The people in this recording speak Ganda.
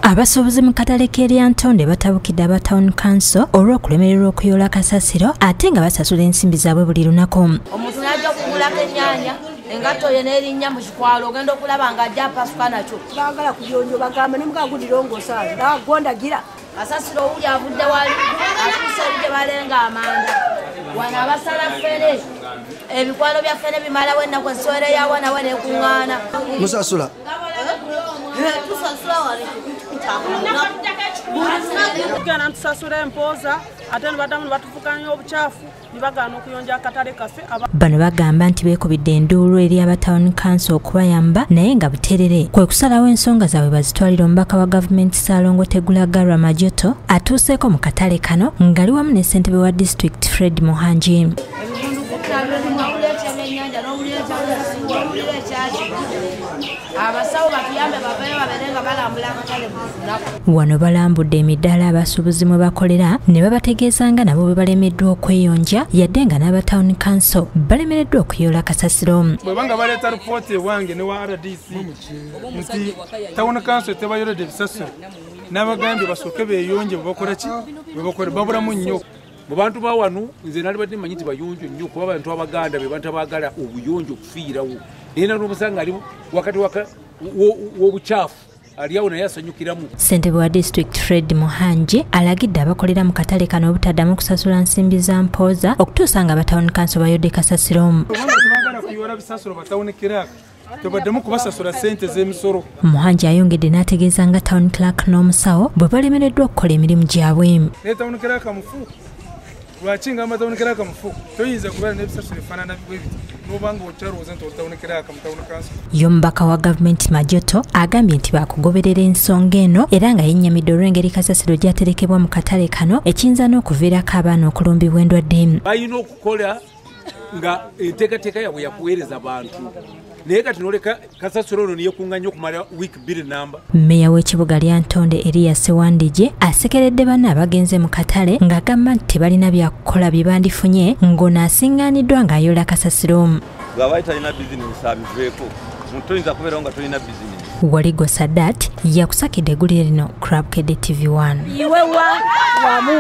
Abasuubuzi mu katale k'e Lyantonde batabukidde aba Town Council olw'okulemererwa okuyoola kasasiro ate nga basasula ensimbi zaabwe buli lunaku. Omuntu n'ajja okugulako ennyaanya engatto ye n'erinnya mu kikwalo ogenda okulaba ng'ajja apasuka nakyo. Baagala kuyonjo bagamba ne mukagulirongoosa nagondagira kasasiro owuli avudde wali atuuse ebigye balenga amanda wano abasala ffene ebikwalo bya ffene bimalawo ennaku ensowera yawana neekuŋŋaana. Musasula tugenda ntusasula empooza ate nibaddamu nibatufukanya obucaafu nibagaana okuyonja akatale kaffe. Bano bagamba nti beekubidde enduulu eri aba Town Council okubayamba naye nga buterere kwe kusalawo ensonga zaabwe bazitwalira omubaka wa gavumenti Ssaalongo Tegulagarwa Majoto atuuseeko mu katale kano ng'ali wamu ne ssentebe wa disitulikiti Fred Muhanji. Wano balambudde emidaala abasuubuzi mwe bakolera ne babategeeza nga nabo bwe balemeddwa okweyonja yadde nga n'aba Town Council balemereddwa okuyoola kasasiro. Bwebanga baleeta ripooti ewange ne wa RDC nti Town Council tebayooledde ebisasiro n'abagambye basooke beeyonje bwebakola ki bwebakole babulamu nnyo. Mu bantu ba wano nze nalibadde mmanyi nti bayonjo nnyo kuba abantu abaganda be bantu abaagala obuyonjo okufiirawo naye n'obusanga ali wakati w'obucaafu ali awo naye asanyukiramu. Ssentebe wa disitulikiti Fred Muhanji alagidde abakolera mu katale kano obutaddamu kusasula nsimbi za mpooza okutuusa nga aba Town Council bayodde kasasiro. Tebaagala kuyoola bisasiro batawonekera tebaddemu kubasasula ssente z'emisolo. Muhanji ayongedde n'ategeeza nga Town Clerk n'omusawo bwe balemereddwa okukola emirimu gyabwe. Naye tawonekera akamufu lwaki ngamba tawonekera akamufu toyinza kubeera n'ebisasiro ebifaanana bwebiti n'obanga okyalowooza nti otawonekera akamu Town Council. Ye omubaka wa gavumenti Majoto agambye nti baakugoberera ensonga eno era nga yennyamidde olw'engeri kasasiro gy'aterekebwa mu katale kano ekiyinza n'okuviirako abaana okulumbibwa endwadde. Balina okukola nga enteekateeka yaabwe yakuweereza bantu naye kati noleka kasasiro ono niyekuŋŋanya okumala wiiki 2 namba. Mmeeya w'ekibuga Lyantonde Eriya Sewandije asekeredde banne abagenze mu katale ng'agamba nti tebalina byakukola bye bandifunye ng'ono asiŋŋaaniddwa ng'ayoola kasasiro. Bw'aba talina bizinensi abiveeko omuntu toyinza kubeerawo nga tolina bizinensi. Waligo Sadat yakusakidde eggulire lino ku Bukedde TV1. Iwe wamu